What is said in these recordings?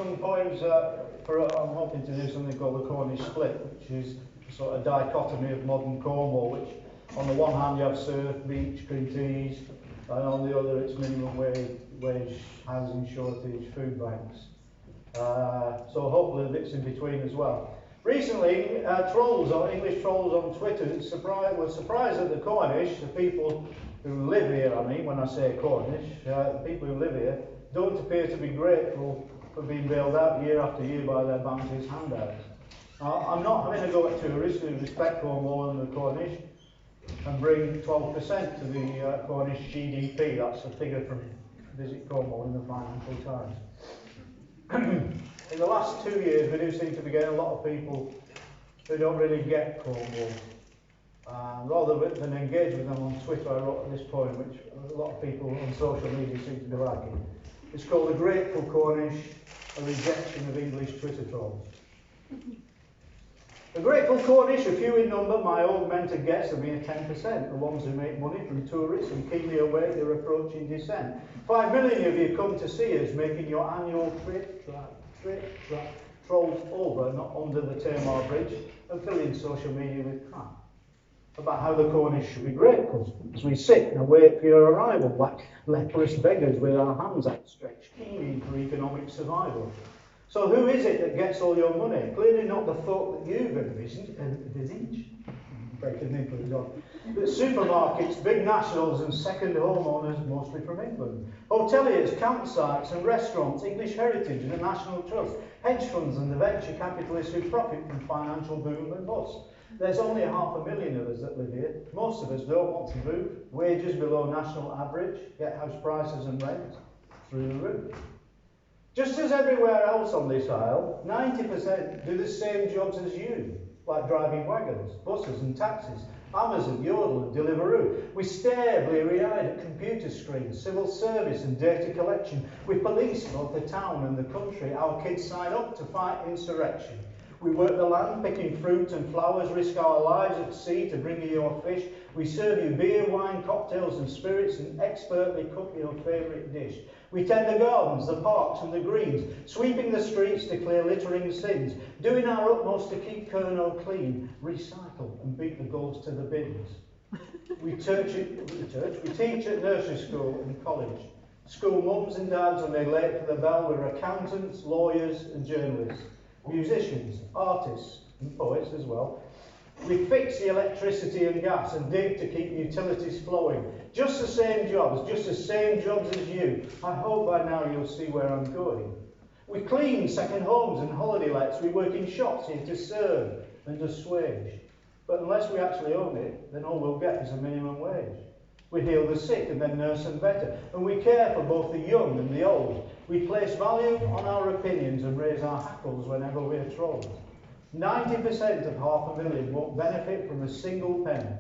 some poems I'm hoping to do something called the Cornish split, which is a sort of dichotomy of modern Cornwall, which on the one hand you have surf, beach, green teas, and on the other it's minimum wage, housing shortage, food banks. So hopefully the bits in between as well. Recently, English trolls on Twitter were surprised that the Cornish, the people who live here, I mean, when I say Cornish, the people who live here, don't appear to be grateful for being bailed out year after year by their bounteous handouts. I'm not having a go at tourists who respect Cornwall and the Cornish and bring 12% to the Cornish GDP. That's a figure from Visit Cornwall in the Financial Times. In the last 2 years, we do seem to be getting a lot of people who don't really get Cornwall. Rather than engage with them on Twitter, I wrote this poem, which a lot of people on social media seem to be liking. It's called The Grateful Cornish, a rejection of English Twitter trolls. The grateful Cornish are few in number, my augmented guess, a mere 10%, the ones who make money from tourists and keenly await their approaching descent. 5 million of you come to see us, making your annual trip trolls over, not under the Tamar Bridge, and filling social media with crap about how the Cornish should be grateful as we sit and wait for your arrival like leprous beggars with our hands outstretched, keening for economic survival. So who is it that gets all your money? Clearly not the folk that you've envisaged. Breaking influence on. But supermarkets, big nationals and second homeowners, mostly from England. Hoteliers, campsites and restaurants, English heritage and the National Trust, hedge funds and the venture capitalists who profit from financial boom and bust. There's only 500,000 of us that live here. Most of us don't want to move. Wages below national average, yet house prices and rent through the roof. Just as everywhere else on this isle, 90% do the same jobs as you, like driving wagons, buses and taxis, Amazon, Yodel and Deliveroo. We stare bleary-eyed at computer screens, civil service and data collection. We police both the town and the country. Our kids sign up to fight insurrection. We work the land, picking fruit and flowers, risk our lives at sea to bring you your fish. We serve you beer, wine, cocktails and spirits and expertly cook your favourite dish. We tend the gardens, the parks and the greens, sweeping the streets to clear littering sins, doing our utmost to keep Kerno clean, recycle and beat the gulls to the bins. We teach at nursery school and college. School mums and dads when they're late for the bell, we're accountants, lawyers and journalists. Musicians, artists and poets as well. We fix the electricity and gas and dig to keep utilities flowing. Just the same jobs as you. I hope by now you'll see where I'm going. We clean second homes and holiday lets. We work in shops here to serve and assuage. But unless we actually own it, then all we'll get is a minimum wage. We heal the sick and then nurse them better. And we care for both the young and the old. We place value on our opinions and raise our hackles whenever we're trolled. 90% of 500,000 won't benefit from a single penny.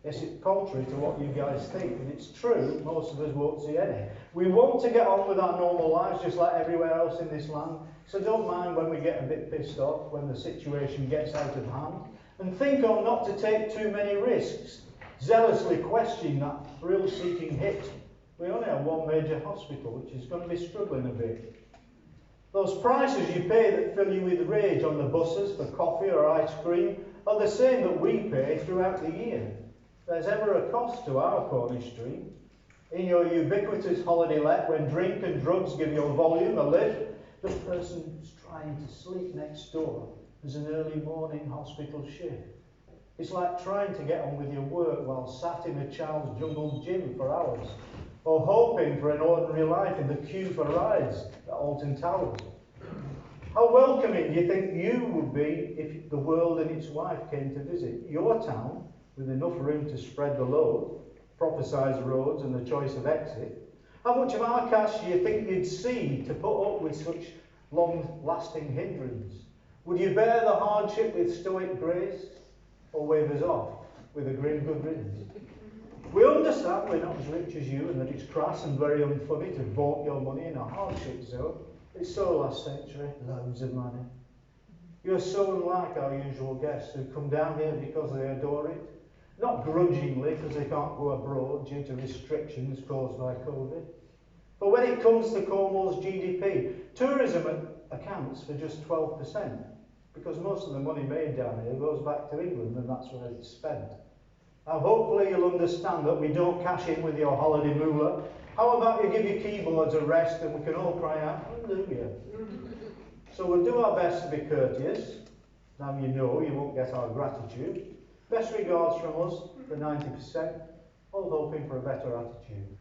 Yes, it's contrary to what you guys think, and it's true, most of us won't see any. We want to get on with our normal lives just like everywhere else in this land, so don't mind when we get a bit pissed off, when the situation gets out of hand, and think on not to take too many risks. Zealously question that thrill-seeking hit. We only have one major hospital, which is going to be struggling a bit. Those prices you pay that fill you with rage on the buses for coffee or ice cream are the same that we pay throughout the year. There's ever a cost to our Cornish dream. In your ubiquitous holiday let, when drink and drugs give your volume a lift, the person who's trying to sleep next door has an early morning hospital shift. It's like trying to get on with your work while sat in a child's jungle gym for hours, or hoping for an ordinary life in the queue for rides at Alton Towers. How welcoming do you think you would be if the world and its wife came to visit your town with enough room to spread the load, proper sized roads and the choice of exit? How much of our cash do you think you'd see to put up with such long-lasting hindrance? Would you bear the hardship with stoic grace, or wave us off with a grim good riddance? We understand we're not as rich as you and that it's crass and very unfunny to vote your money in a hardship zone. It's so last century, loads of money. You're so unlike our usual guests who come down here because they adore it, not grudgingly because they can't go abroad due to restrictions caused by COVID. But when it comes to Cornwall's GDP, tourism accounts for just 12%, because most of the money made down here goes back to England and that's where it's spent. Now hopefully you'll understand that we don't cash in with your holiday moolah. How about you give your keyboards a rest and we can all cry out, hallelujah. So we'll do our best to be courteous. Now you know you won't get our gratitude. Best regards from us, the 90%, all hoping for a better attitude.